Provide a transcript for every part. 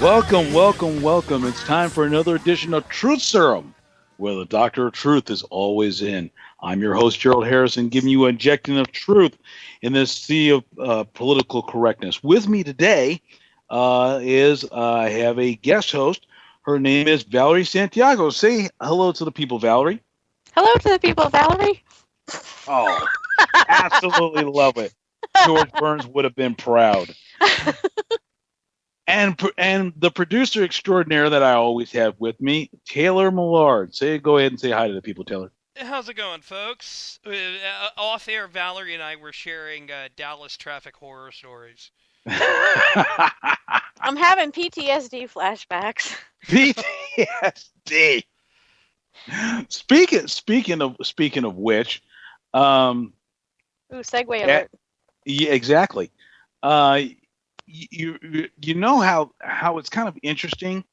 Welcome, welcome, welcome. It's time for another edition of Truth Serum, where the doctor of truth is always in. I'm your host, Gerald Harrison, giving you an injecting of truth in this sea of political correctness. With me today I have a guest host. Her name is Valerie Santiago. Say hello to the people, Valerie. Hello to the people, Valerie. Oh, absolutely love it. George Burns would have been proud. And the producer extraordinaire that I always have with me, Taylor Millard. Go ahead and say hi to the people, Taylor. How's it going, folks? Off air, Valerie and I were sharing Dallas traffic horror stories. I'm having PTSD flashbacks. PTSD. Speaking of which, ooh, segue alert. Yeah, exactly. You know how it's kind of interesting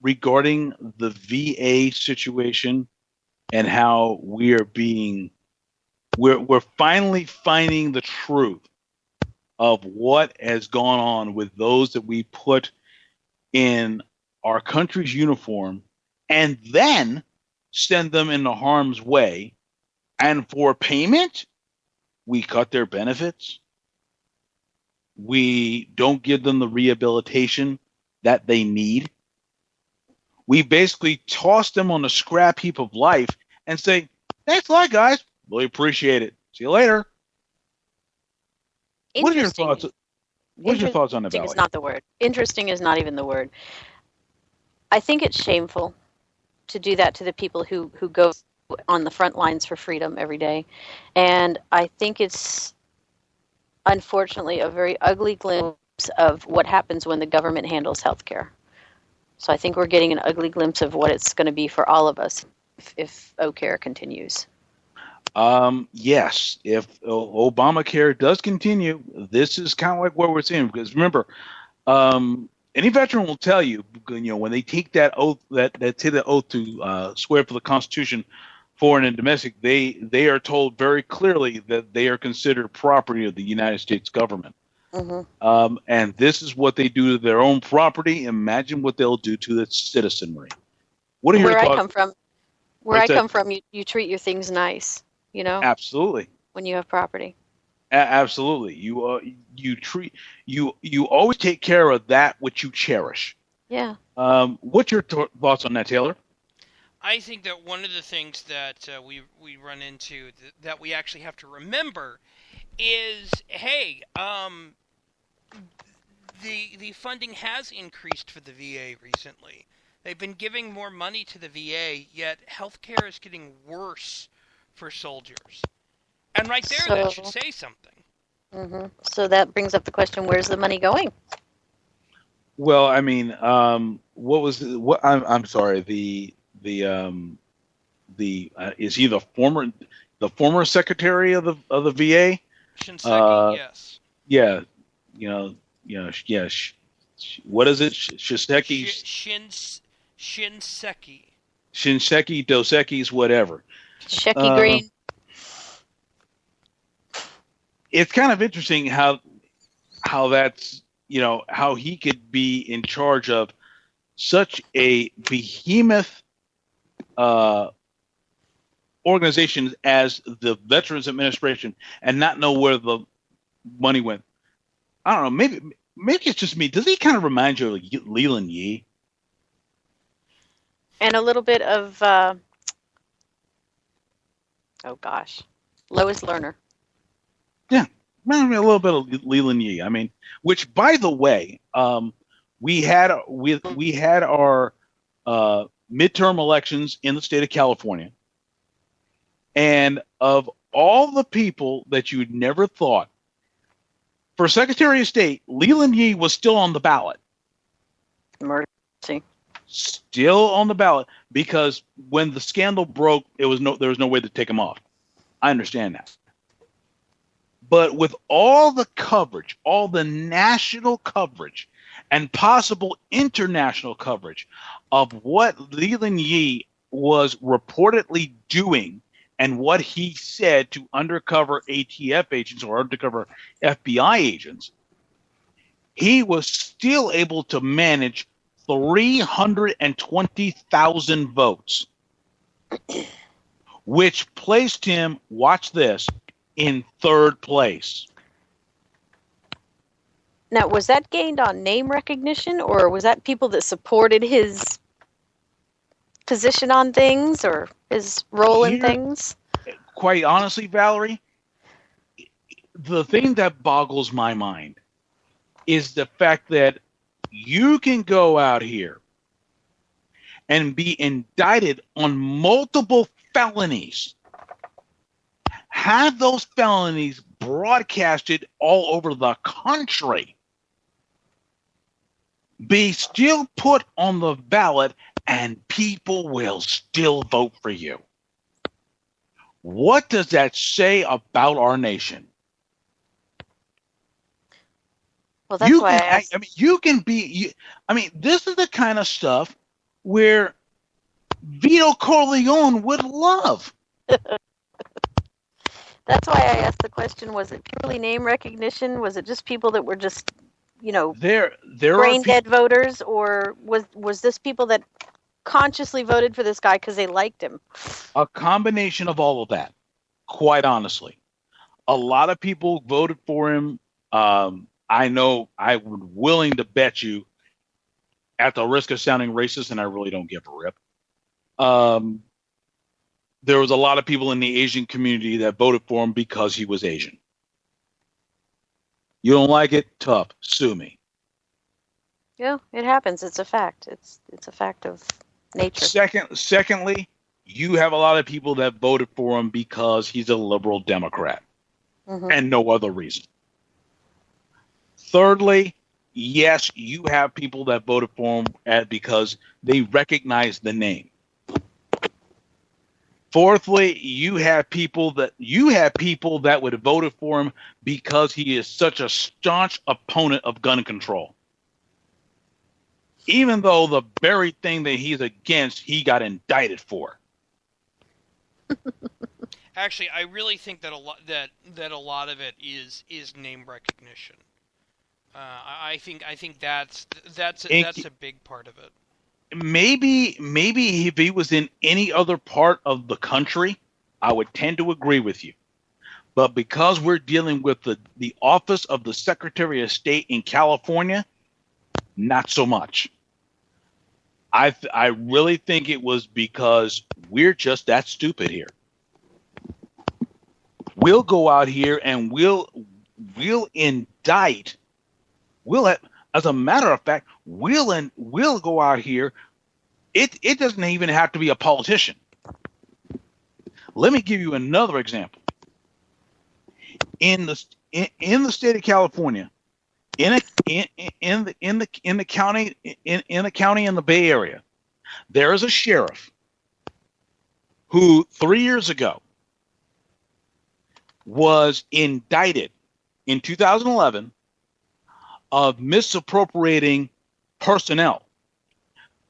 regarding the VA situation and how we're finally finding the truth of what has gone on with those that we put in our country's uniform and then send them into harm's way, and for payment we cut their benefits. We don't give them the rehabilitation that they need. We basically toss them on the scrap heap of life and say, thanks a lot, guys. Really appreciate it. See you later. What are your thoughts? What are your thoughts on that, Valerie? Interesting is not the word. Interesting is not even the word. I think it's shameful to do that to the people who go on the front lines for freedom every day. And I think it's unfortunately a very ugly glimpse of what happens when the government handles healthcare. So I think we're getting an ugly glimpse of what it's going to be for all of us if O-Care continues. Yes, if Obamacare does continue, this is kind of like what we're seeing. Because remember, any veteran will tell you, when they take that oath, that take the oath to swear for the Constitution, foreign and domestic, they are told very clearly that they are considered property of the United States government. Mm-hmm. And this is what they do to their own property. Imagine what they'll do to the citizenry. What are your thoughts? I come from, you treat your things nice, Absolutely. When you have property. Absolutely. You always take care of that which you cherish. Yeah. What's your thoughts on that, Taylor? I think that one of the things that we run into that we actually have to remember is, hey, the funding has increased for the VA recently. They've been giving more money to the VA, yet healthcare is getting worse for soldiers. And right there, that should say something. Mm-hmm. So that brings up the question: where's the money going? Well, I mean, I'm sorry. Is he the former secretary of the VA? Shinseki, yes. Yeah, yeah. What is it? Shinseki. Shinseki, Dos Equis, whatever. Shecky Green. It's kind of interesting how that's how he could be in charge of such a behemoth organization as the Veterans Administration and not know where the money went. I don't know. Maybe it's just me. Does he kind of remind you of Leland Yee? And a little bit of Lois Lerner. Yeah, a little bit of Leland Yee. I mean, which, by the way, we had our midterm elections in the state of California, and of all the people that you'd never thought, for Secretary of State, Leland Yee was still on the ballot. Mercy. Still on the ballot, because when the scandal broke, there was no way to take him off. I understand that. But with all the coverage, all the national coverage, and possible international coverage of what Leland Yee was reportedly doing and what he said to undercover ATF agents or undercover FBI agents, he was still able to manage 320,000 votes, which placed him, watch this, in third place. Now, was that gained on name recognition, or was that people that supported his position on things or his role in things? Quite honestly, Valerie, the thing that boggles my mind is the fact that you can go out here and be indicted on multiple felonies, have those felonies broadcasted all over the country, be still put on the ballot, and people will still vote for you. What does that say about our nation? Well, that's why I asked. I mean, you can be. I mean, this is the kind of stuff where Vito Corleone would love. That's why I asked the question: was it purely name recognition? Was it just people that were just, there brain dead voters, or was this people that consciously voted for this guy because they liked him? A combination of all of that. Quite honestly, a lot of people voted for him. I know I would willing to bet you, at the risk of sounding racist, and I really don't give a rip, there was a lot of people in the Asian community that voted for him because he was Asian. You don't like it? Tough. Sue me. Yeah, it happens. It's a fact. It's a fact of nature. Secondly, you have a lot of people that voted for him because he's a liberal Democrat, and no other reason. Thirdly, yes, you have people that voted for him because they recognize the name. Fourthly, you have people that would have voted for him because he is such a staunch opponent of gun control. Even though the very thing that he's against, he got indicted for. Actually, I really think that a lot of it is name recognition. I think that's a big part of it. Maybe if he was in any other part of the country, I would tend to agree with you. But because we're dealing with the office of the Secretary of State in California, not so much. I really think it was because we're just that stupid here. We'll go out here and we'll indict. As a matter of fact, we'll go out here. It doesn't even have to be a politician. Let me give you another example. In the state of California, in the county in the Bay Area, there is a sheriff who 3 years ago was indicted in 2011 of misappropriating personnel.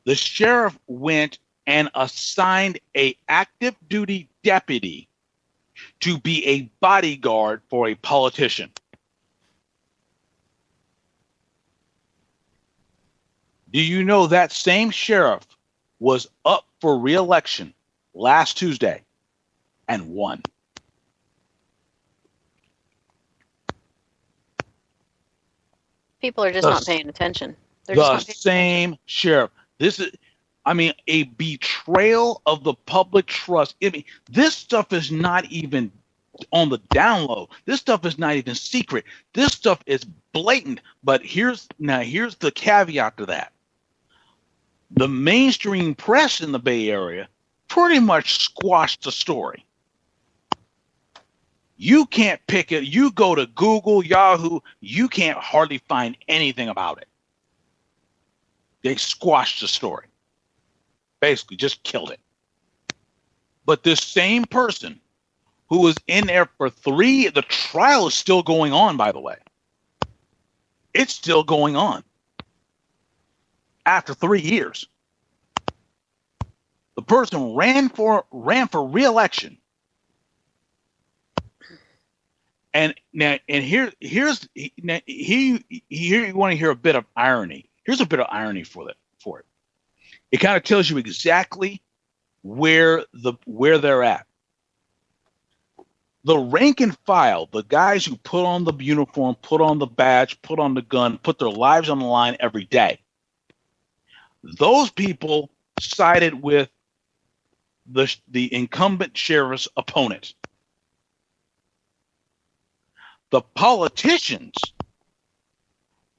The sheriff went and assigned an active duty deputy to be a bodyguard for a politician. Do you know that same sheriff was up for re-election last Tuesday and won? People are just not paying attention. They're the just not same sheriff. This is, a betrayal of the public trust. This stuff is not even on the down low. This stuff is not even secret. This stuff is blatant. But here's the caveat to that. The mainstream press in the Bay Area pretty much squashed the story. You can't pick it. You go to Google, Yahoo, you can't hardly find anything about it. They squashed the story. Basically, just killed it. But this same person who was in there for the trial is still going on, by the way. It's still going on. After 3 years. The person ran for re-election. And here you want to hear a bit of irony. Here's a bit of irony for it. for it. It kind of tells you exactly where they're at. The rank and file, the guys who put on the uniform, put on the badge, put on the gun, put their lives on the line every day. Those people sided with the incumbent sheriff's opponent. The politicians,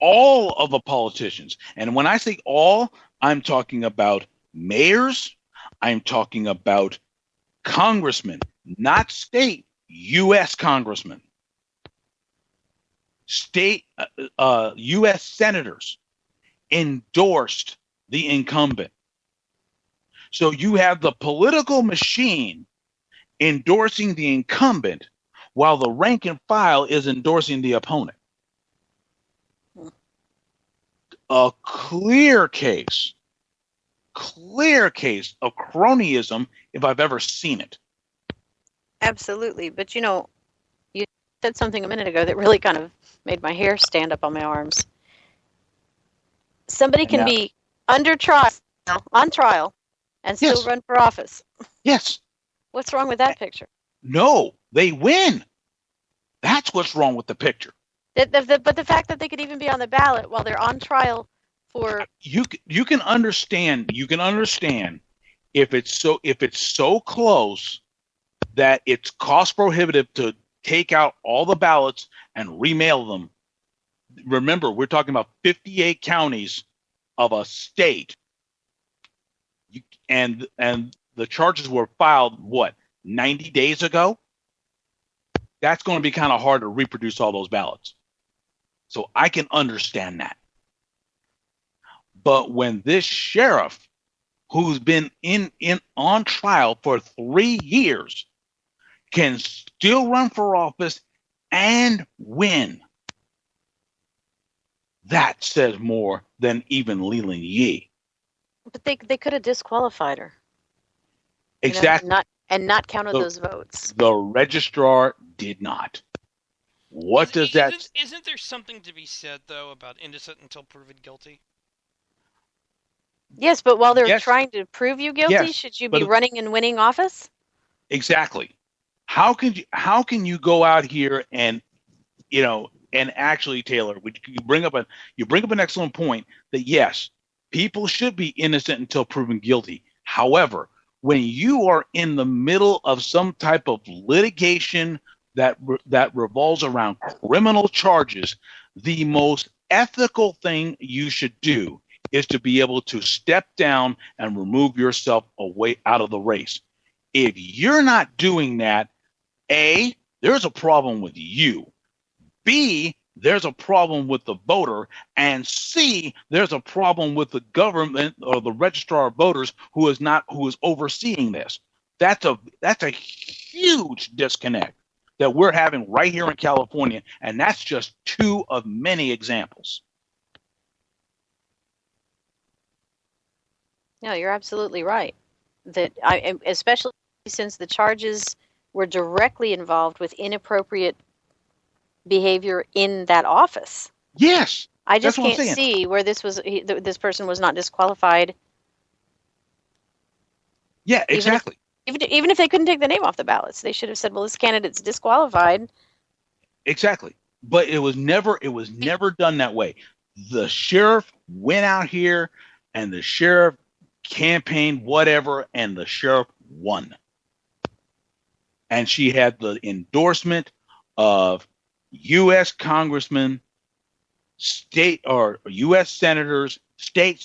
all of the politicians, and when I say all, I'm talking about mayors, I'm talking about congressmen, not state, U.S. congressmen, state, U.S. senators endorsed the incumbent. So you have the political machine endorsing the incumbent while the rank and file is endorsing the opponent. A clear case of cronyism if I've ever seen it. Absolutely. But you said something a minute ago that really kind of made my hair stand up on my arms. Somebody can be on trial, and still run for office. Yes. What's wrong with that picture? No, they win. That's what's wrong with the picture. But the fact that they could even be on the ballot while they're on trial for you can understand if it's so close that it's cost prohibitive to take out all the ballots and remail them. Remember, we're talking about 58 counties of a state. And the charges were filed, 90 days ago? That's going to be kind of hard to reproduce all those ballots. So I can understand that. But when this sheriff, who's been on trial for 3 years, can still run for office and win, that says more than even Leland Yee. But they could have disqualified her. Exactly. Not counted those votes. The registrar did not. Isn't there something to be said, though, about innocent until proven guilty? Yes, but while they're trying to prove you guilty, should you be running and winning office? Exactly. How can you go out here and actually, Taylor, you bring up an excellent point that yes, people should be innocent until proven guilty. However, when you are in the middle of some type of litigation that revolves around criminal charges, the most ethical thing you should do is to be able to step down and remove yourself away out of the race. If you're not doing that, A, there's a problem with you. B, there's a problem with the voter, and C, there's a problem with the government or the registrar of voters who is overseeing this. That's a huge disconnect that we're having right here in California, and that's just two of many examples. No, you're absolutely right. Especially since the charges were directly involved with inappropriate behavior in that office. Yes, I just can't see where this person was not disqualified. Yeah, exactly. Even if they couldn't take the name off the ballots, they should have said, "Well, this candidate's disqualified." Exactly, but it was never done that way. The sheriff went out here, and the sheriff campaigned whatever, and the sheriff won. And she had the endorsement of U.S. congressmen, state or U.S. senators, state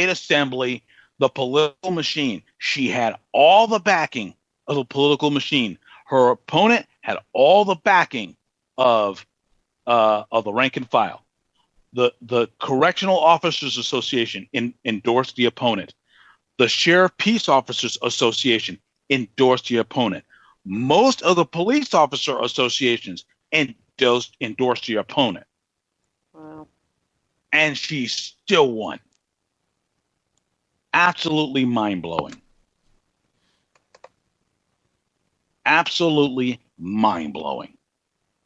assembly, the political machine. She had all the backing of the political machine. Her opponent had all the backing of the rank and file. The Correctional Officers Association endorsed the opponent. The Sheriff Peace Officers Association endorsed the opponent. Most of the police officer associations endorsed the opponent. Wow. And she still won. Absolutely mind-blowing. Absolutely mind-blowing.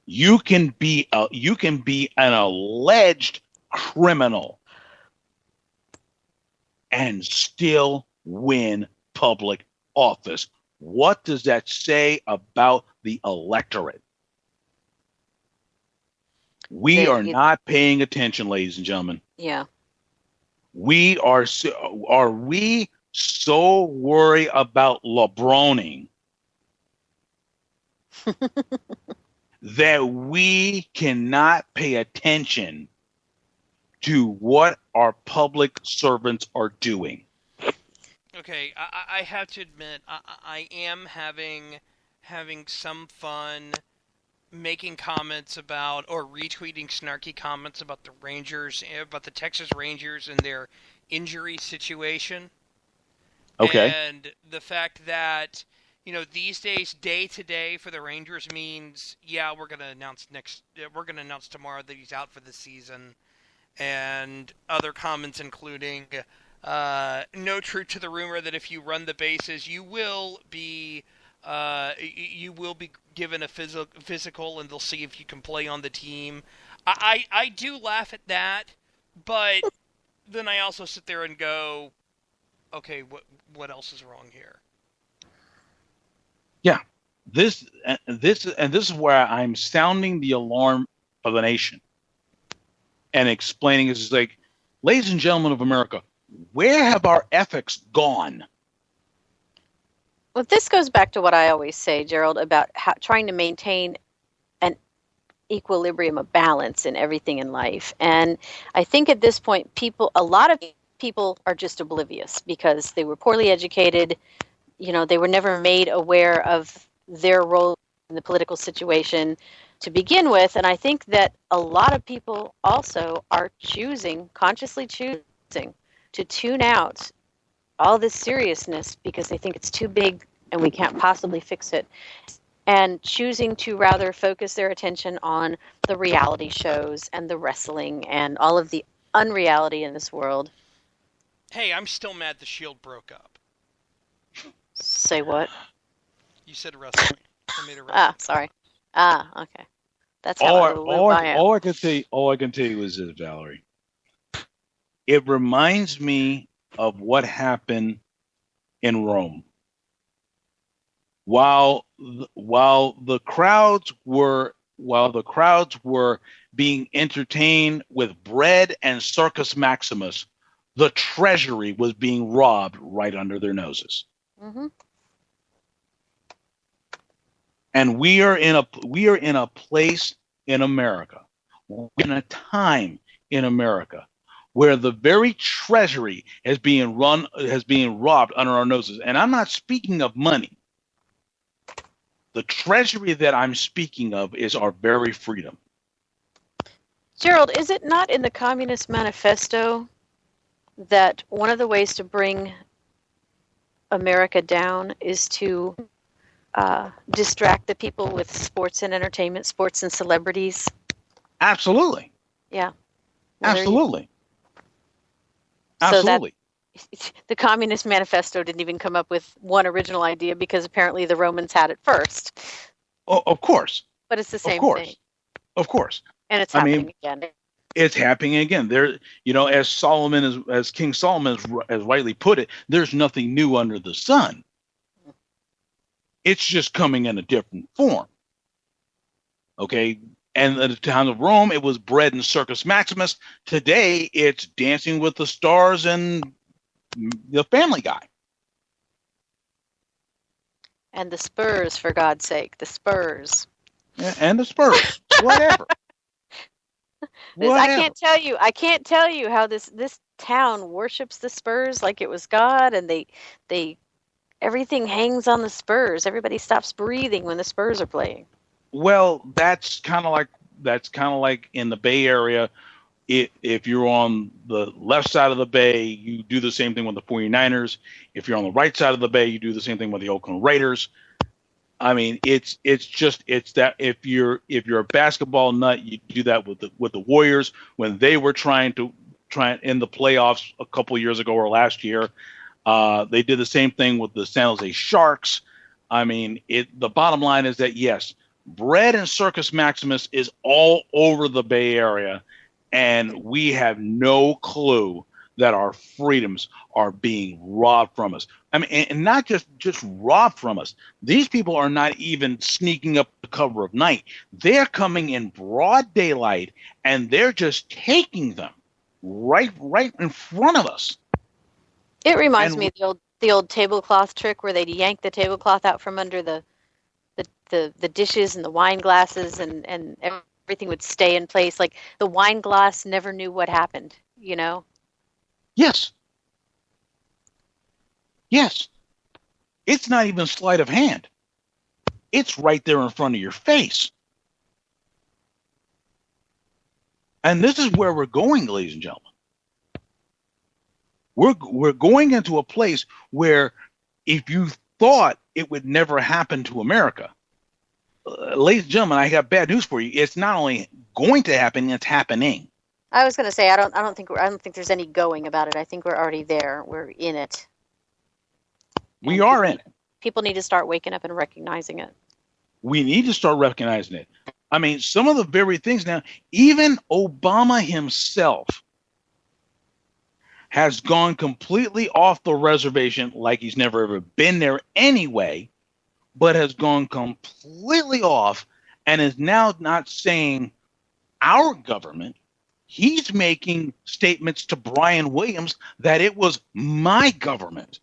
You can be an alleged criminal and still win public office. What does that say about the electorate? We are not paying attention, ladies and gentlemen. Yeah. Are we so worried about LeBroning that we cannot pay attention to what our public servants are doing? Okay, I have to admit, I am having some fun making comments about, or retweeting snarky comments about the Rangers, about the Texas Rangers and their injury situation. Okay. And the fact that, these days, day to day for the Rangers means, yeah, we're going to announce tomorrow that he's out for the season. And other comments including, no truth to the rumor that if you run the bases, you will be given a physical, and they'll see if you can play on the team. I do laugh at that, but then I also sit there and go, okay, what else is wrong here? Yeah, this is where I'm sounding the alarm of the nation and explaining is like, ladies and gentlemen of America, where have our ethics gone? Well, this goes back to what I always say, Gerald, about trying to maintain an equilibrium, a balance in everything in life. And I think at this point, a lot of people are just oblivious because they were poorly educated. They were never made aware of their role in the political situation to begin with. And I think that a lot of people also are consciously choosing to tune out all this seriousness because they think it's too big and we can't possibly fix it, and choosing to rather focus their attention on the reality shows and the wrestling and all of the unreality in this world. Hey, I'm still mad the Shield broke up. Say what? You said wrestling. I made a wrestling. Sorry. Okay. That's how all I can tell you is this, Valerie. It reminds me of what happened in Rome. While the crowds were being entertained with bread and Circus Maximus, the treasury was being robbed right under their noses. Mm-hmm. And we are in a place in America, in a time in America, where the very treasury is being robbed under our noses. And I'm not speaking of money. The treasury that I'm speaking of is our very freedom. Gerald, is it not in the Communist Manifesto that one of the ways to bring America down is to distract the people with sports and entertainment, sports and celebrities? Absolutely. Yeah. Absolutely. Absolutely. So the Communist Manifesto didn't even come up with one original idea because apparently the Romans had it first. Oh, of course. But it's the same thing. Of course. And it's happening again. It's happening again. There, as King Solomon has rightly put it, there's nothing new under the sun. It's just coming in a different form. Okay? And at the time of Rome, it was bread and Circus Maximus. Today, it's Dancing with the Stars and the Family Guy. And the Spurs, for God's sake, the Spurs. Yeah, and the Spurs, whatever. I can't tell you how this town worships the Spurs like it was God, and they everything hangs on the Spurs. Everybody stops breathing when the Spurs are playing. Well, that's kind of like in the Bay Area. If you're on the left side of the Bay, you do the same thing with the 49ers. If you're on the right side of the Bay, you do the same thing with the Oakland Raiders. I mean, it's that if you're a basketball nut, you do that with the Warriors when they were trying in the playoffs a couple years ago or last year. They did the same thing with the San Jose Sharks. I mean, the bottom line is that yes, bread and Circus Maximus is all over the Bay Area. And we have no clue that our freedoms are being robbed from us. I mean, and not just robbed from us. These people are not even sneaking up the cover of night. They're coming in broad daylight, and they're just taking them right in front of us. It reminds me of the old tablecloth trick where they'd yank the tablecloth out from under the dishes and the wine glasses, and everything would stay in place. Like the wine glass never knew what happened, you know? Yes. Yes. It's not even sleight of hand. It's right there in front of your face. And this is where we're going, ladies and gentlemen. We're going into a place where if you thought it would never happen to America, ladies and gentlemen, I got bad news for you. It's not only going to happen, it's happening. I was going to say I don't think there's any going about it. I think we're already there. We're in it. We are in it. People need to start waking up and recognizing it. We need to start recognizing it. I mean, some of the very things now, even Obama himself has gone completely off the reservation, like he's never ever been there anyway, but has gone completely off and is now not saying our government. He's making statements to Brian Williams that it was my government.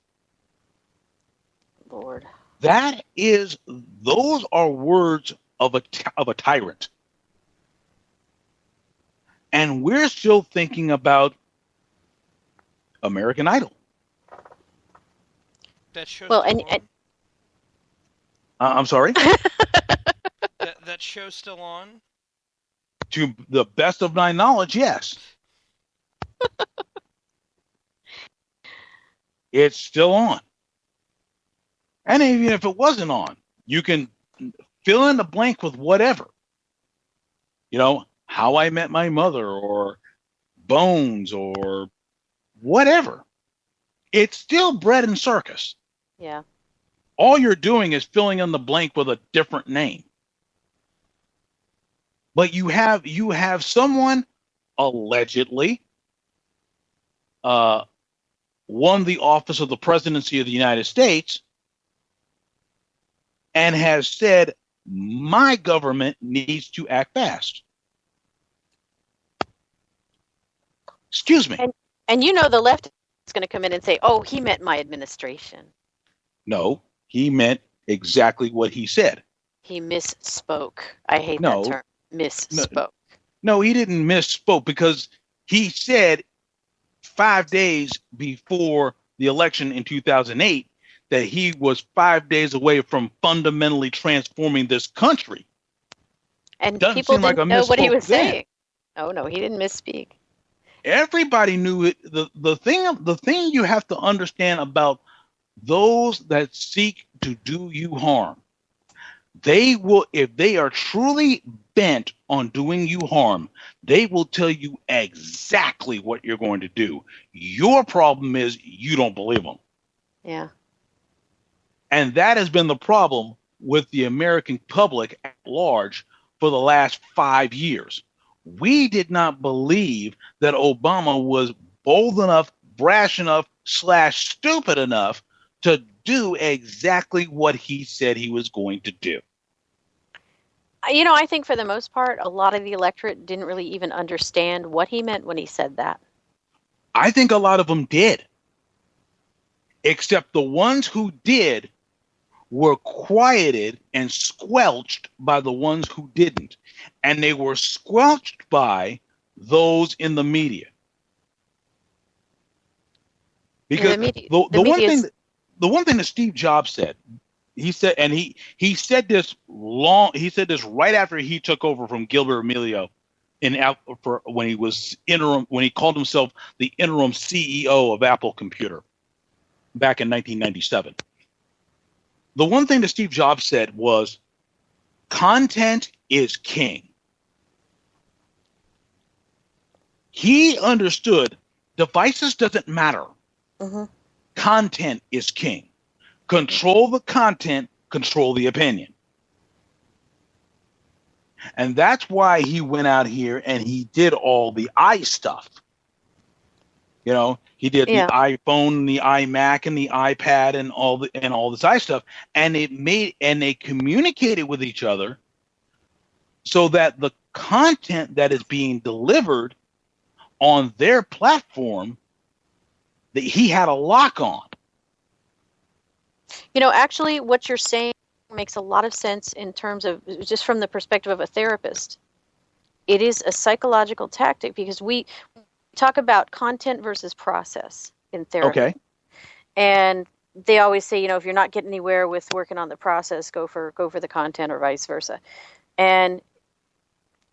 Lord. Those are words of a tyrant. And we're still thinking about American Idol. That show's well, still and I'm sorry? that show's still on? To the best of my knowledge, yes. It's still on. And even if it wasn't on, you can fill in the blank with whatever. You know, How I Met My Mother or Bones or whatever. It's still bread and circus. Yeah. All you're doing is filling in the blank with a different name. But you have someone allegedly won the office of the presidency of the United States and has said, my government needs to act fast. Excuse me. And you know the left is going to come in and say, oh, he meant my administration. No, he meant exactly what he said. He misspoke. I hate that term. Misspoke. No, he didn't misspoke because he said 5 days before the election in 2008 that he was 5 days away from fundamentally transforming this country. And Doesn't people seem like didn't a know what he was misspoke then. saying. Oh no, he didn't misspeak. Everybody knew it. The thing you have to understand about those that seek to do you harm, they will, if they are truly bent on doing you harm, they will tell you exactly what you're going to do. Your problem is you don't believe them. Yeah. And that has been the problem with the American public at large for the last 5 years. We did not believe that Obama was bold enough, brash enough, / stupid enough to do exactly what he said he was going to do. You know, I think for the most part, a lot of the electorate didn't really even understand what he meant when he said that. I think a lot of them did. Except the ones who did were quieted and squelched by the ones who didn't. And they were squelched by those in the media. Because the one thing that Steve Jobs said, he said, and he said this right after he took over from Gilbert Amelio when he called himself the interim CEO of Apple Computer back in 1997. The one thing that Steve Jobs said was, content is king. He understood devices doesn't matter. Mm-hmm. Content is king. Control the content, control the opinion. And that's why he went out here and he did all the I stuff. You know, he did the Yeah. iPhone, the iMac, and the iPad, and all this I stuff, and they communicated with each other so that the content that is being delivered on their platform that he had a lock on. You know, actually, what you're saying makes a lot of sense in terms of just from the perspective of a therapist. It is a psychological tactic because we talk about content versus process in therapy. Okay. And they always say, you know, if you're not getting anywhere with working on the process, go for the content or vice versa. And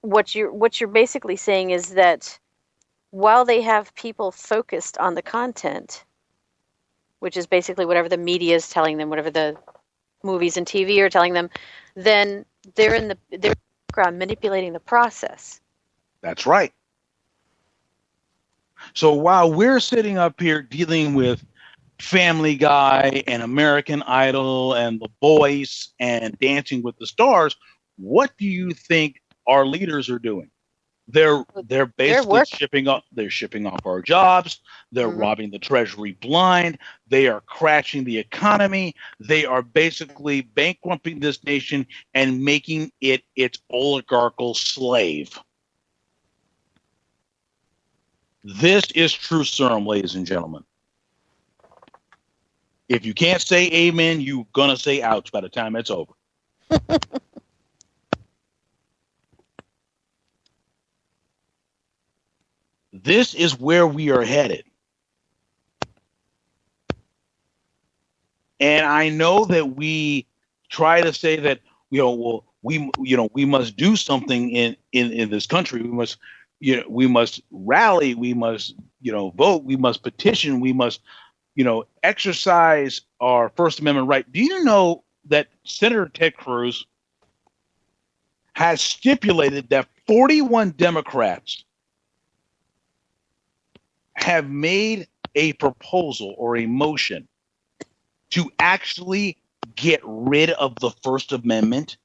what you're basically saying is that while they have people focused on the content, which is basically whatever the media is telling them, whatever the movies and TV are telling them, then they're in the background manipulating the process. That's right. So while we're sitting up here dealing with Family Guy and American Idol and The Voice and Dancing with the Stars, what do you think our leaders are doing? They're basically shipping off our jobs. They're robbing the treasury blind. They are crashing the economy. They are basically bankrupting this nation and making it its oligarchical slave. This is Truth Serum, ladies and gentlemen. If you can't say amen, you're going to say ouch by the time it's over. This is where we are headed. And I know that we try to say that, we must do something in this country. We must rally, we must, vote, we must petition, we must, exercise our First Amendment right. Do you know that Senator Ted Cruz has stipulated that 41 Democrats have made a proposal or a motion to actually get rid of the First Amendment?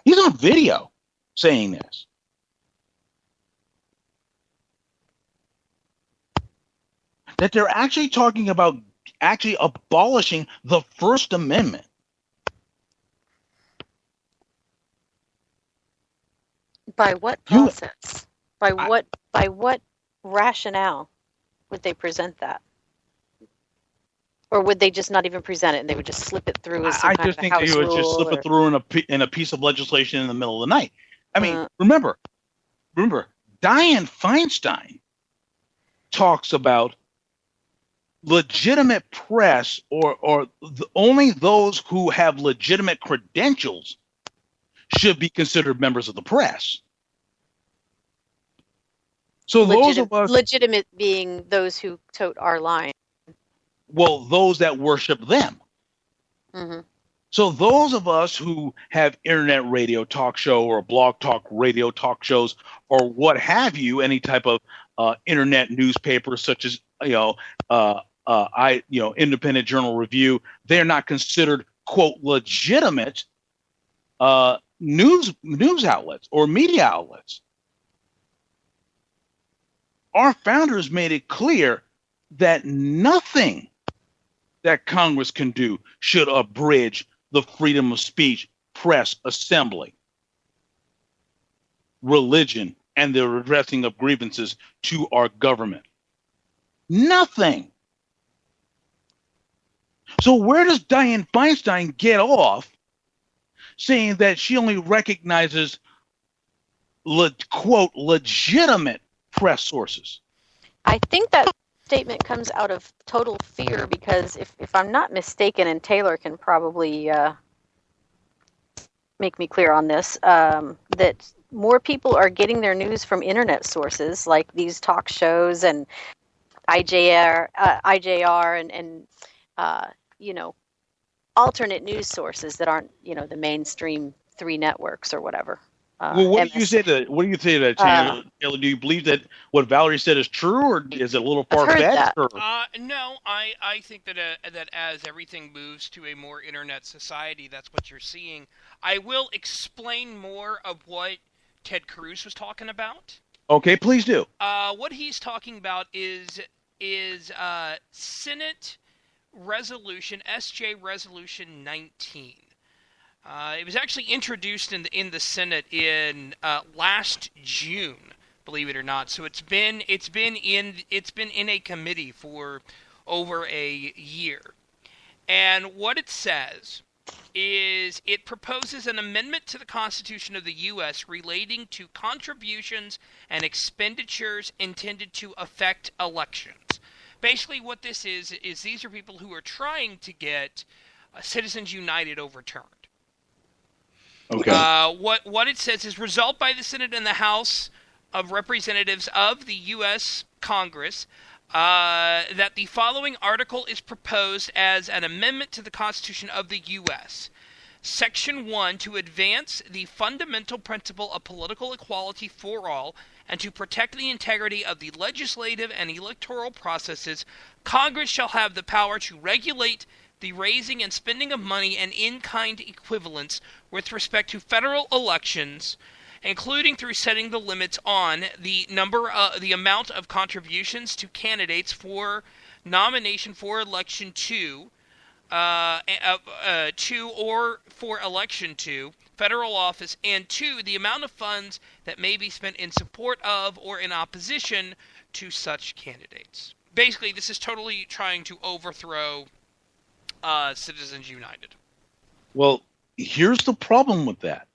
He's on video saying this. That they're actually talking about actually abolishing the First Amendment. By what process? By what rationale would they present that? Or would they just not even present it and they would just slip it through as some kind of a house rule? I just think they would just slip it through in a piece of legislation in the middle of the night. I mean, remember, Dianne Feinstein talks about legitimate press or only those who have legitimate credentials should be considered members of the press. So those of us... Legitimate being those who tote our line. Well, those that worship them. Mm-hmm. So those of us who have internet radio talk show or blog talk radio talk shows or what have you, any type of internet newspaper such as Independent Journal Review, they're not considered, quote, legitimate news outlets or media outlets. Our founders made it clear that nothing that Congress can do should abridge the freedom of speech, press, assembly, religion, and the redressing of grievances to our government. Nothing. So where does Dianne Feinstein get off saying that she only recognizes, quote, legitimate press sources? I think that statement comes out of total fear because if I'm not mistaken, and Taylor can probably make me clear on this, that more people are getting their news from internet sources like these talk shows and IJR and alternate news sources that aren't, the mainstream 3 networks or whatever. Well, what do you say to that, Taylor? Do you believe that what Valerie said is true, or is it a little far-fetched? No, I think that as everything moves to a more internet society, that's what you're seeing. I will explain more of what Ted Cruz was talking about. Okay, please do. What he's talking about is Senate Resolution SJ Resolution 19. It was actually introduced in the Senate in last June, believe it or not. So it's been in a committee for over a year. And what it says is it proposes an amendment to the Constitution of the U.S. relating to contributions and expenditures intended to affect elections. Basically what this is these are people who are trying to get Citizens United overturned. Okay. What it says is resolved by the Senate and the House of Representatives of the U.S. Congress that the following article is proposed as an amendment to the Constitution of the U.S. Section 1, to advance the fundamental principle of political equality for all and to protect the integrity of the legislative and electoral processes, Congress shall have the power to regulate the raising and spending of money and in-kind equivalents with respect to federal elections, including through setting the limits on the amount of contributions to candidates for nomination for election to or for election to federal office, and 2, the amount of funds that may be spent in support of or in opposition to such candidates. Basically, this is totally trying to overthrow Citizens United. Well, here's the problem with that.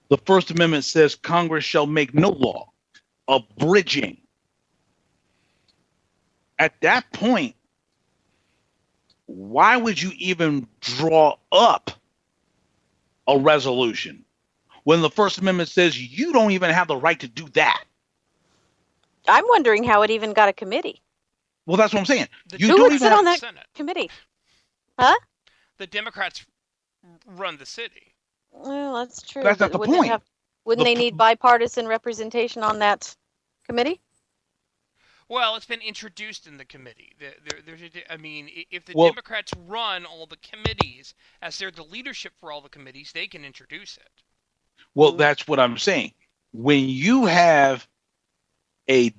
The First Amendment says Congress shall make no law abridging. At that point, why would you even draw up a resolution when the First Amendment says you don't even have the right to do that? I'm wondering how it even got a committee. Well, that's what I'm saying. Who would sit on that committee? Huh? The Democrats run the city. Well, that's true. That's not the point. Wouldn't they need bipartisan representation on that committee? Well, it's been introduced in the committee. If the Democrats run all the committees, as they're the leadership for all the committees, they can introduce it. Well, that's what I'm saying. When you have a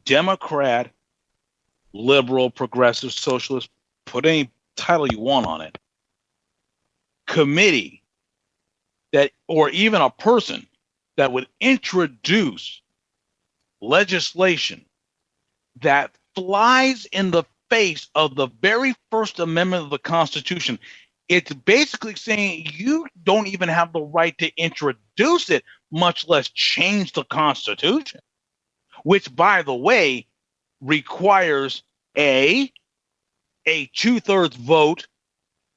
Democrat, liberal, progressive, socialist, put any title you want on it, committee that, or even a person that would introduce legislation that flies in the face of the very First Amendment of the Constitution, it's basically saying you don't even have the right to introduce it, much less change the Constitution, which, by the way, requires a 2/3 vote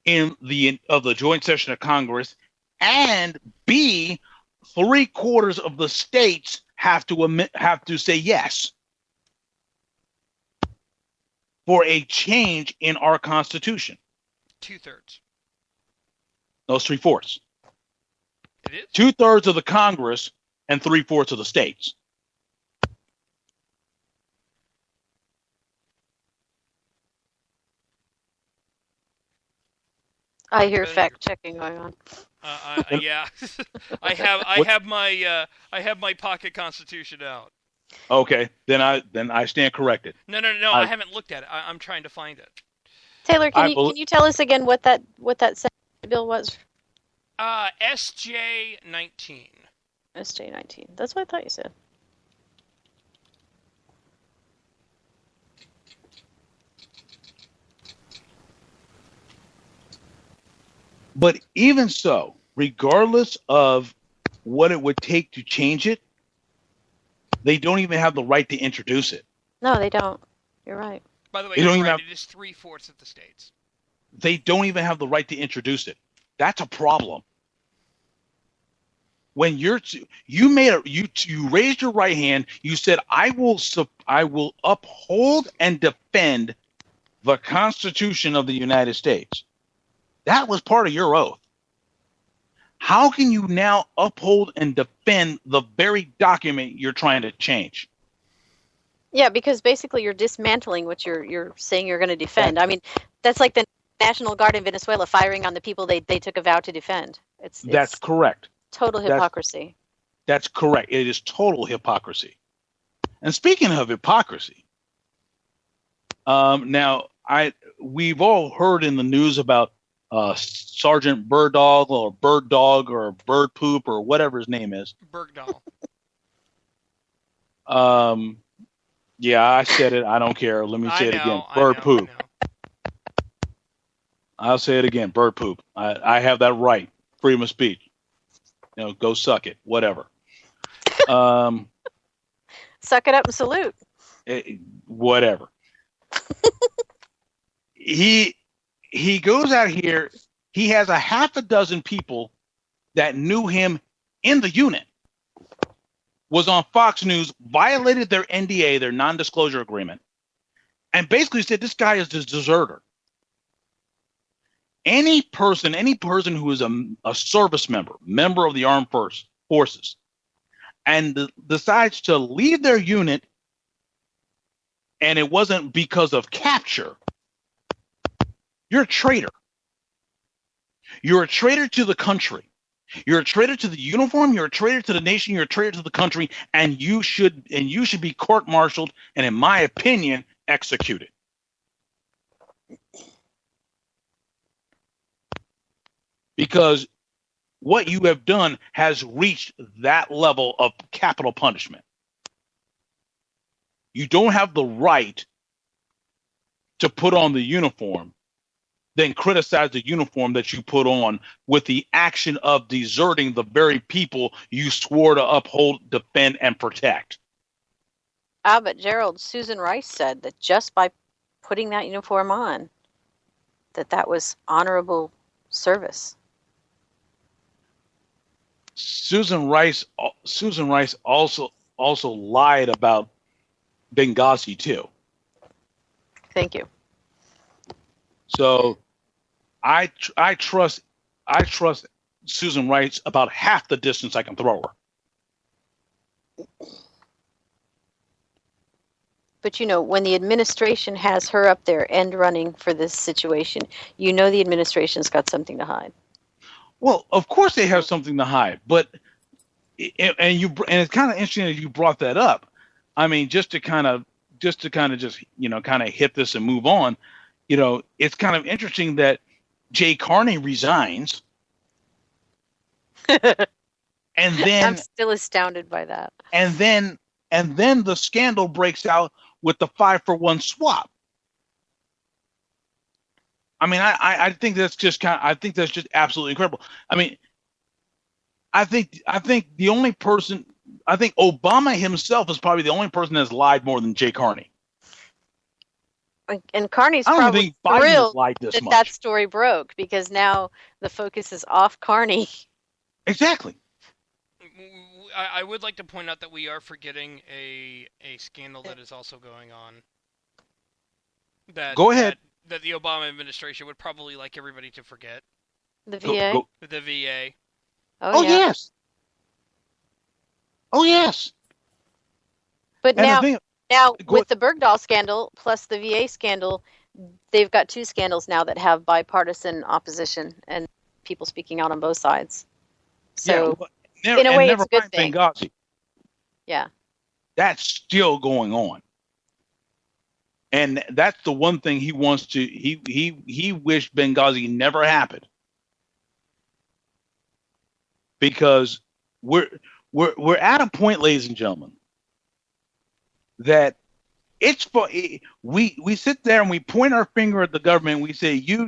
of the joint session of Congress, and B, 3/4 of the states have to say yes for a change in our Constitution. 2/3. No, it's 3/4. It is? 2/3 of the Congress and 3/4 of the states. I hear fact checking going on. Yeah, I have my pocket Constitution out. Okay, then I stand corrected. No, I haven't looked at it. I'm trying to find it. Taylor, can you tell us again what that Senate bill was? SJ 19. SJ 19. That's what I thought you said. But even so, regardless of what it would take to change it, they don't even have the right to introduce it. No, they don't. You're right. By the way, it is 3/4 of the states. They don't even have the right to introduce it. That's a problem. When you raised your right hand, you said, I will uphold and defend the Constitution of the United States. That was part of your oath. How can you now uphold and defend the very document you're trying to change? Yeah, because basically you're dismantling what you're saying you're going to defend. I mean, that's like the National Guard in Venezuela firing on the people they took a vow to defend. That's correct. Total hypocrisy. That's correct. It is total hypocrisy. And speaking of hypocrisy, now we've all heard in the news about Sergeant Bird Dog or Bird Poop or whatever his name is. Bergdahl. Yeah, I said it. I don't care. Let me say it again. Bird Poop. I'll say it again. Bird Poop. I have that right. Freedom of speech. Go suck it. Whatever. Suck it up and salute. Whatever. He goes out here. He has a half a dozen people that knew him in the unit. Was on Fox News, violated their NDA, their non-disclosure agreement, and basically said this guy is a deserter. Any person who is a service member of the armed forces, and decides to leave their unit, and it wasn't because of capture, you're a traitor. You're a traitor to the country. You're a traitor to the uniform. You're a traitor to the nation. You're a traitor to the country, and you should be court-martialed and, in my opinion, executed. Because what you have done has reached that level of capital punishment. You don't have the right to put on the uniform, then criticize the uniform that you put on with the action of deserting the very people you swore to uphold, defend, and protect. But Gerald, Susan Rice said that just by putting that uniform on, that was honorable service. Susan Rice also lied about Benghazi too. Thank you. So I trust Susan Rice about half the distance I can throw her. But when the administration has her up there end running for this situation, the administration's got something to hide. Well, of course they have something to hide, but and it's kind of interesting that you brought that up. I mean, just to kind of hit this and move on. It's kind of interesting that Jay Carney resigns, and then I'm still astounded by that. And then the scandal breaks out with the 5-for-1 swap. I mean, I think that's just absolutely incredible. I mean, I think the only person, I think Obama himself is probably the only person that's lied more than Jay Carney. And Carney's probably thrilled that story broke, because now the focus is off Carney. Exactly. I would like to point out that we are forgetting a scandal that is also going on. Go ahead. That the Obama administration would probably like everybody to forget. The VA? The VA. Oh, yeah. Yes. Oh, yes. But now with the Bergdahl scandal plus the VA scandal, they've got two scandals now that have bipartisan opposition and people speaking out on both sides. So, in a way, it's a good thing. Benghazi. Yeah. That's still going on. And that's the one thing he wants to. He wished Benghazi never happened, because we're at a point, ladies and gentlemen, that it's for we sit there and we point our finger at the government and we say you,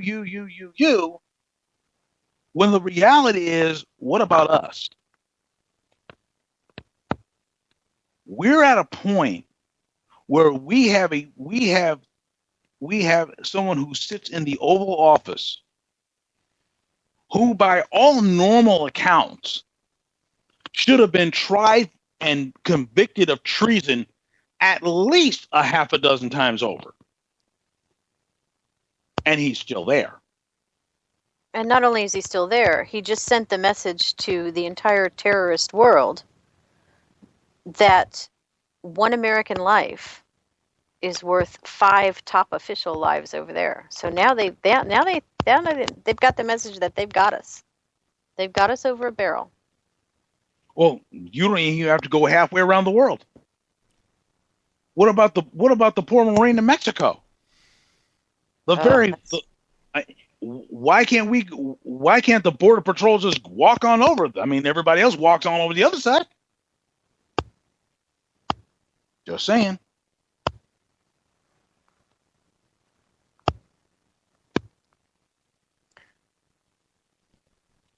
when the reality is, what about us? We're at a point where we have someone who sits in the Oval Office who, by all normal accounts, should have been tried and convicted of treason at least a half a dozen times over. And he's still there. And not only is he still there, he just sent the message to the entire terrorist world that one American life is worth 5 top official lives over there. So now they've got the message that they've got us. They've got us over a barrel. Well, you don't even have to go halfway around the world. What about the poor Marine in Mexico? The very the, I, why can't the border patrol just walk on over? I mean, everybody else walks on over the other side. Just saying.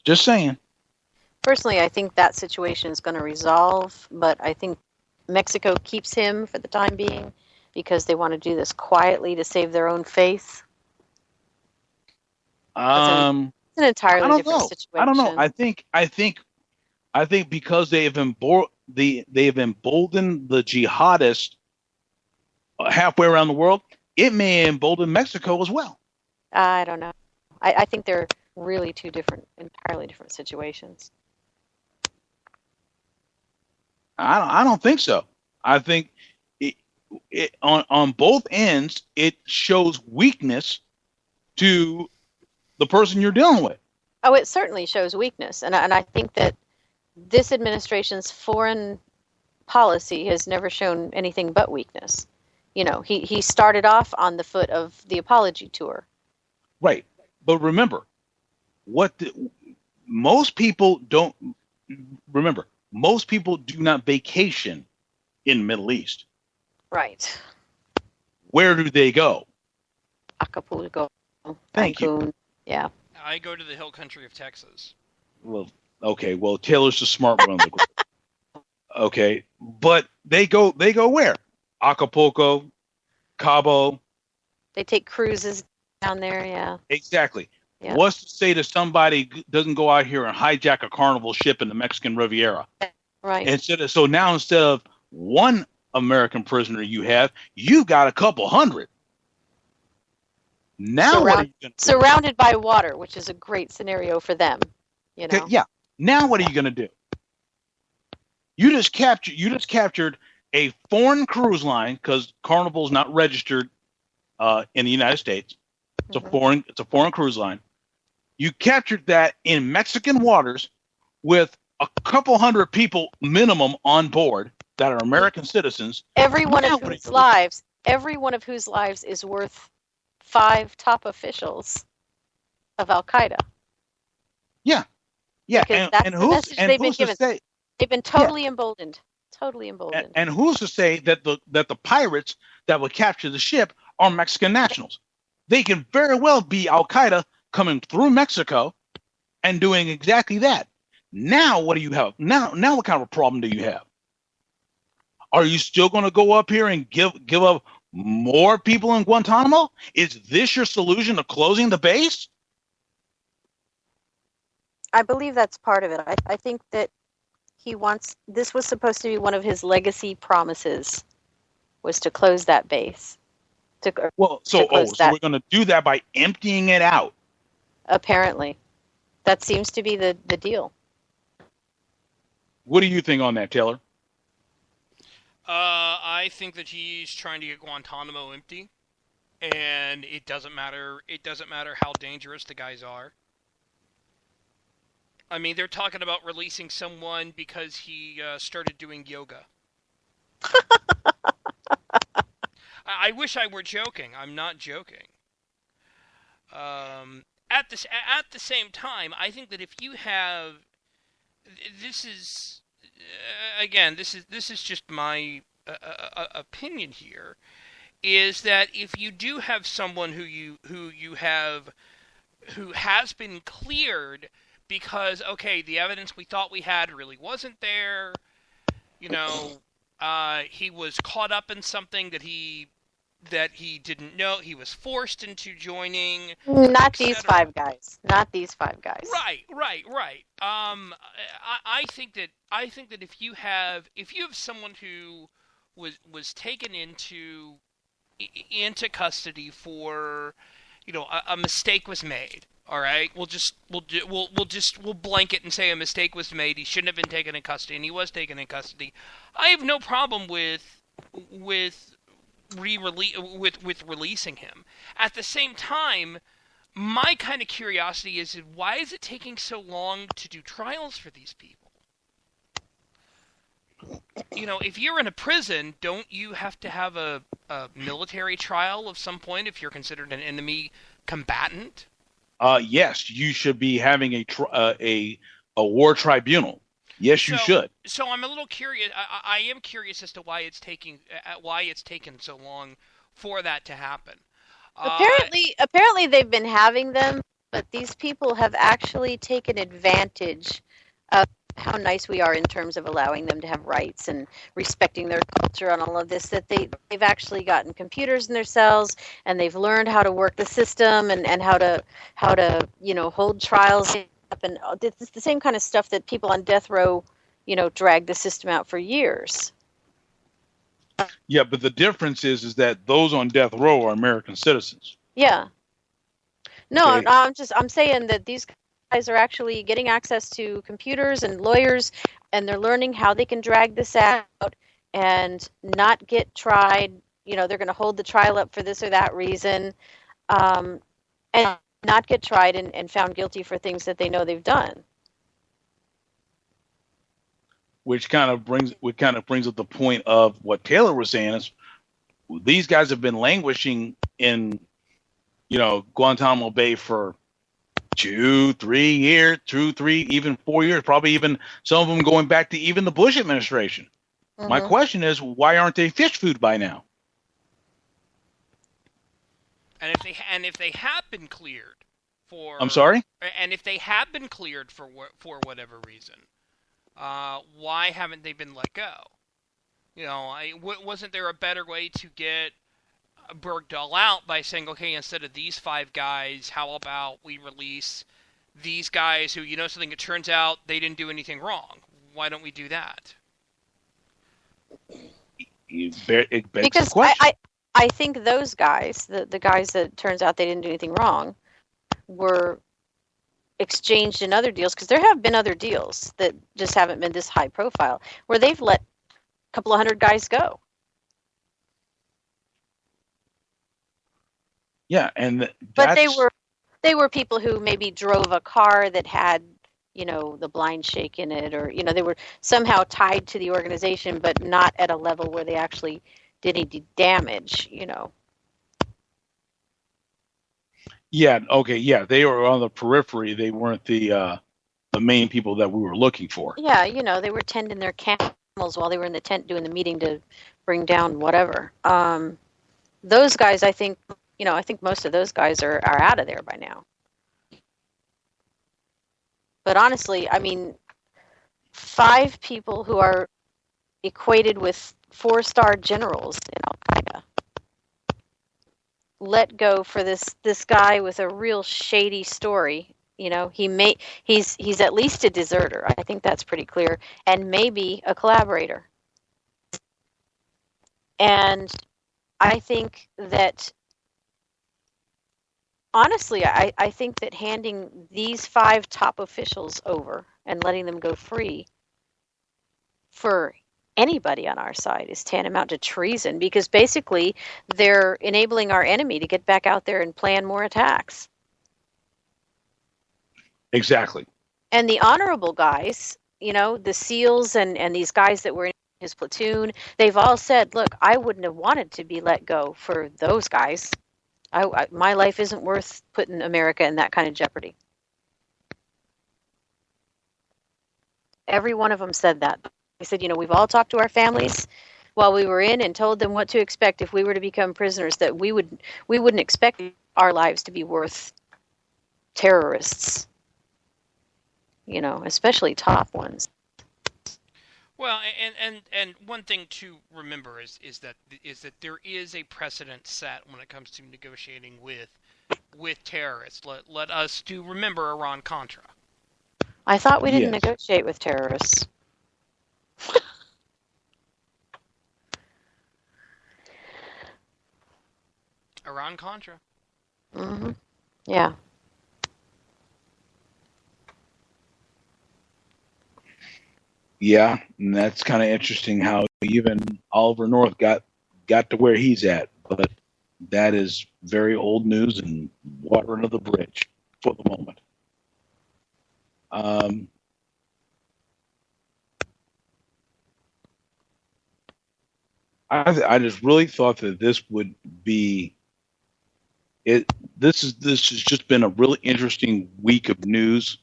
Just saying. Personally, I think that situation is going to resolve, but I think Mexico keeps him for the time being because they want to do this quietly to save their own face. It's an entirely different situation. I don't know. I think because they have emboldened the jihadists halfway around the world, it may embolden Mexico as well. I don't know. I think they're really two entirely different situations. I don't think so. I think on both ends it shows weakness to the person you're dealing with. Oh, it certainly shows weakness, and I think that this administration's foreign policy has never shown anything but weakness. You know, he started off on the foot of the apology tour. Right, but remember, most people don't remember. Most people do not vacation in the Middle East. Right. Where do they go? Acapulco. Thank Cancun. you. Yeah. I go to the hill country of Texas. Well, okay. Well, Taylor's the smart one of the group. Okay, but they go where? Acapulco, Cabo. They take cruises down there. Yeah. Exactly. Yeah. What's to say that somebody doesn't go out here and hijack a Carnival ship in the Mexican Riviera? Right. Instead of one American prisoner you got a couple hundred. Now what are you going to do? Surrounded by water, which is a great scenario for them. You know. Yeah. Now what are you going to do? You just captured a foreign cruise line because Carnival's not registered in the United States. It's a foreign cruise line. You captured that in Mexican waters with a couple hundred people minimum on board that are American citizens. Every one of whose lives is worth 5 top officials of Al Qaeda. Yeah. Yeah. Because that's the message they've been given. They've been totally emboldened. Totally emboldened. And who's to say that the pirates that would capture the ship are Mexican nationals? They can very well be Al Qaeda coming through Mexico and doing exactly that. Now, what do you have? Now, what kind of a problem do you have? Are you still going to go up here and give up more people in Guantanamo? Is this your solution to closing the base? I believe that's part of it. I think that this was supposed to be one of his legacy promises, was to close that base. So we're going to do that by emptying it out. Apparently. That seems to be the deal. What do you think on that, Taylor? I think that he's trying to get Guantanamo empty, and it doesn't matter. It doesn't matter how dangerous the guys are. I mean, they're talking about releasing someone because he started doing yoga. I wish I were joking. I'm not joking. At the same time, I think that if you have, this is just my opinion here, is that if you do have someone who has been cleared because, okay, the evidence we thought we had really wasn't there, you know, he was caught up in something that he didn't know, he was forced into joining. Not these 5 guys. Not these 5 guys. Right. I think that if you have someone who was taken into custody for, you know, a mistake was made. All right, we'll blanket and say a mistake was made. He shouldn't have been taken in custody, and he was taken in custody. I have no problem with releasing him. At the same time, my kind of curiosity is, why is it taking so long to do trials for these people? if you're in a prison, don't you have to have a military trial of some point if you're considered an enemy combatant? Yes, you should be having a war tribunal. Yes, you should. So I'm a little curious. I am curious as to why it's taken so long for that to happen. Apparently they've been having them, but these people have actually taken advantage of how nice we are in terms of allowing them to have rights and respecting their culture and all of this, that they've actually gotten computers in their cells, and they've learned how to work the system and how to hold trials up, and it's the same kind of stuff that people on death row drag the system out for years. Yeah, but the difference is that those on death row are American citizens. Yeah. No, Okay. I'm saying that these guys are actually getting access to computers and lawyers, and they're learning how they can drag this out and not get tried. They're going to hold the trial up for this or that reason, and not get tried and found guilty for things that they know they've done. Which kind of brings up the point of what Taylor was saying is these guys have been languishing in Guantanamo Bay for 2-3 years, 2-3, even 4 years, probably even some of them going back to even the Bush administration. Mm-hmm. My question is, why aren't they fish food by now? And if they have been cleared for, I'm sorry. And if they have been cleared for whatever reason, why haven't they been let go? Wasn't there a better way to get Bergdahl out by saying, okay, instead of these 5 guys, how about we release these guys who, something, it turns out they didn't do anything wrong. Why don't we do that? Because I think those guys, the guys that turns out they didn't do anything wrong, were exchanged in other deals, because there have been other deals that just haven't been this high profile, where they've let a couple of hundred guys go. Yeah, but they were people who maybe drove a car that had the blind shake in it, or they were somehow tied to the organization, but not at a level where they actually did any damage. Yeah. Okay. Yeah, they were on the periphery. They weren't the main people that we were looking for. Yeah, they were tending their camels while they were in the tent doing the meeting to bring down whatever. Those guys, I think most of those guys are out of there by now. But honestly, 5 people who are equated with 4-star generals in Al-Qaeda let go for this guy with a real shady story. He's at least a deserter. I think that's pretty clear, and maybe a collaborator. And I think that, honestly, I think that handing these 5 top officials over and letting them go free for anybody on our side is tantamount to treason, because basically they're enabling our enemy to get back out there and plan more attacks. Exactly. And the honorable guys, the SEALs and these guys that were in his platoon, they've all said, look, I wouldn't have wanted to be let go for those guys. My life isn't worth putting America in that kind of jeopardy. Every one of them said that. They said, we've all talked to our families while we were in and told them what to expect if we were to become prisoners, that we wouldn't expect our lives to be worth terrorists, especially top ones. Well, and one thing to remember is that there is a precedent set when it comes to negotiating with terrorists. Let us remember Iran-Contra. I thought we didn't negotiate with terrorists. Iran-Contra. Mm-hmm. Yeah. Yeah, and that's kind of interesting how even Oliver North got to where he's at, but that is very old news and water under the bridge for the moment. I just really thought that this would be it. This has just been a really interesting week of news,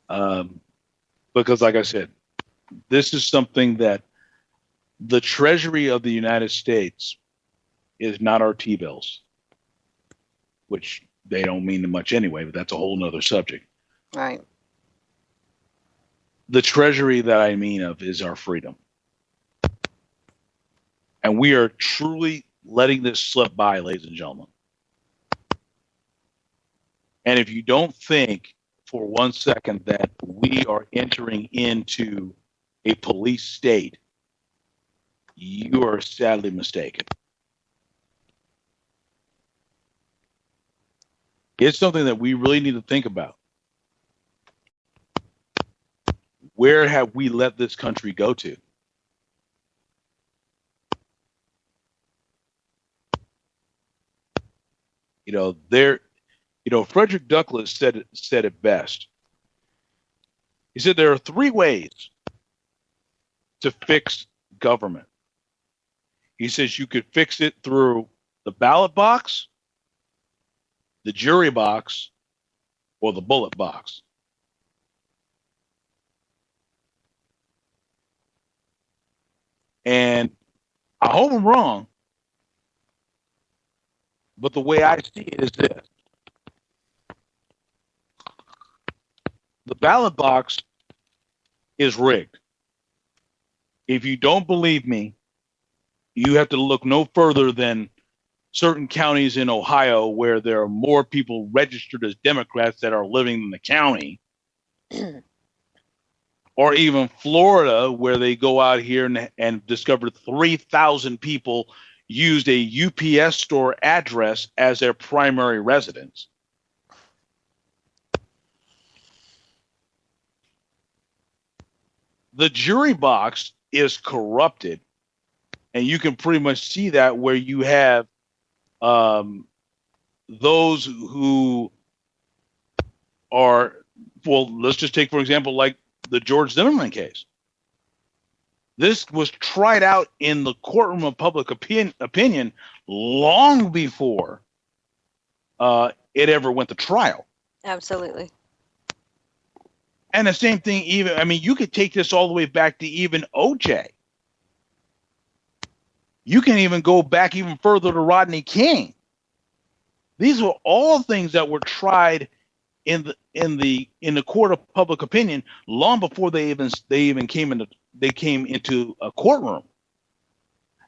because, like I said, this is something that the Treasury of the United States is not our T-bills, which they don't mean much anyway, but that's a whole nother subject. Right. The Treasury that I mean of is our freedom. And we are truly letting this slip by, ladies and gentlemen. And if you don't think for 1 second that we are entering into a police state, you are sadly mistaken. It's something that we really need to think about. Where have we let this country go to? Frederick Douglass said it best. He said there are three ways to fix government. He says you could fix it through the ballot box, the jury box, or the bullet box. And I hope I'm wrong, but the way I see it is this. The ballot box is rigged. If you don't believe me, you have to look no further than certain counties in Ohio where there are more people registered as Democrats that are living in the county. Or even Florida, where they go out here and discover 3,000 people used a UPS store address as their primary residence. The jury box is corrupted, and you can pretty much see that where you have those who are, well, let's just take, for example, like the George Zimmerman case. This was tried out in the courtroom of public opinion long before it ever went to trial. Absolutely. And the same thing, you could take this all the way back to even OJ. You can even go back even further to Rodney King. These were all things that were tried in the court of public opinion long before they even came into a courtroom.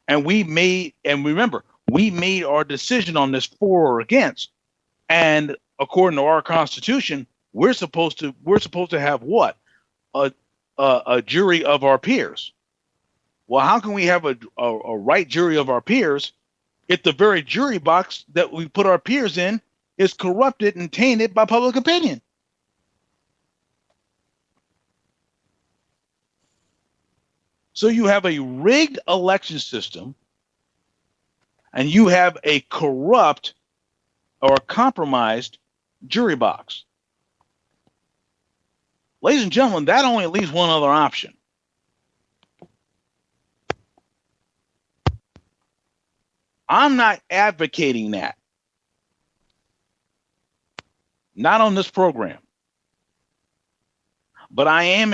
And we made our decision on this for or against. And according to our Constitution, we're supposed to have what? A jury of our peers. Well, how can we have a right jury of our peers if the very jury box that we put our peers in is corrupted and tainted by public opinion? So you have a rigged election system, and you have a corrupt or compromised jury box. Ladies and gentlemen, that only leaves one other option. I'm not advocating that. Not on this program. But I am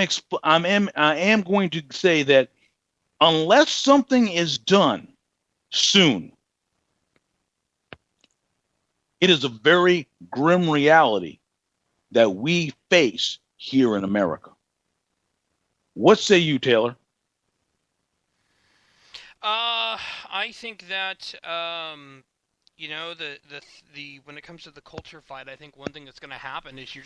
going to say that unless something is done soon, it is a very grim reality that we face here in America. What say you, Taylor? I think that when it comes to the culture fight, I think one thing that's going to happen is you're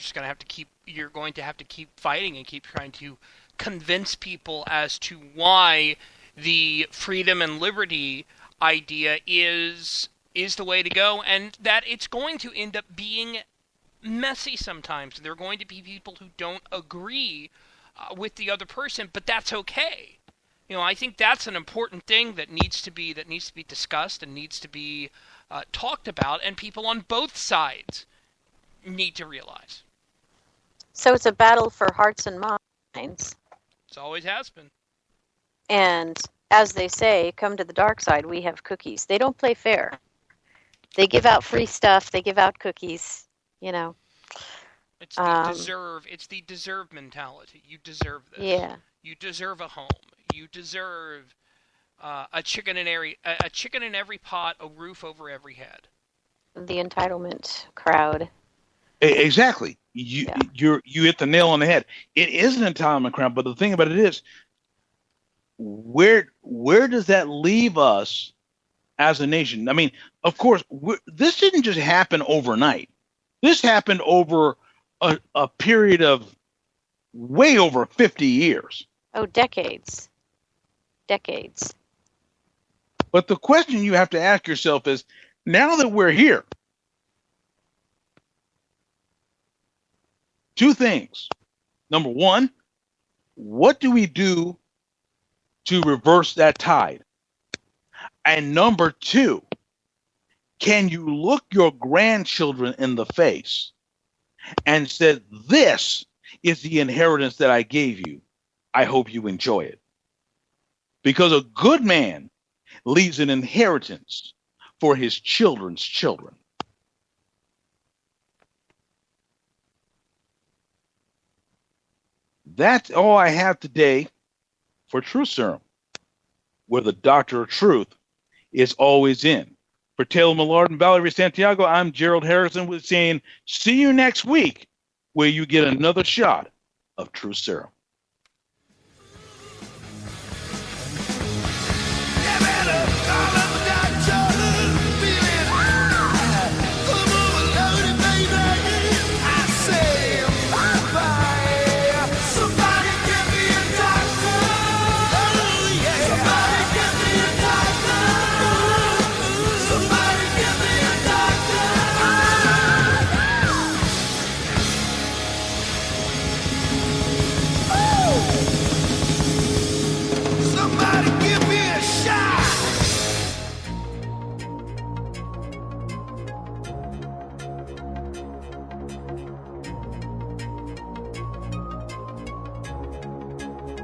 going to have to keep fighting and keep trying to convince people as to why the freedom and liberty idea is the way to go, and that it's going to end up being messy sometimes. There are going to be people who don't agree with the other person, but that's okay. I think that's an important thing that needs to be discussed and needs to be talked about, and people on both sides need to realize. So it's a battle for hearts and minds. It always has been. And as they say, come to the dark side, we have cookies. They don't play fair. They give out free stuff. They give out cookies, you know. It's the deserve mentality. You deserve this. Yeah. You deserve a home. You deserve a chicken in every pot, a roof over every head. The entitlement crowd. Exactly. You hit the nail on the head. It is an entitlement crowd, but the thing about it is, where does that leave us as a nation? I mean, of course, this didn't just happen overnight. This happened over a period of way over 50 years. Oh, decades. Decades. But the question you have to ask yourself is, now that we're here, two things. Number one, what do we do to reverse that tide? And number two, can you look your grandchildren in the face and say, this is the inheritance that I gave you. I hope you enjoy it. Because a good man leaves an inheritance for his children's children. That's all I have today for Truth Serum, where the Doctor of Truth is always in. For Taylor Millard and Valerie Santiago, I'm Gerald Harrison with saying, see you next week, where you get another shot of Truth Serum.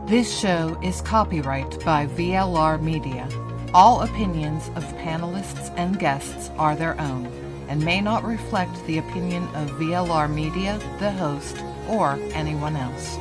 This show is copyright by VLR Media. All opinions of panelists and guests are their own and may not reflect the opinion of VLR Media, the host, or anyone else.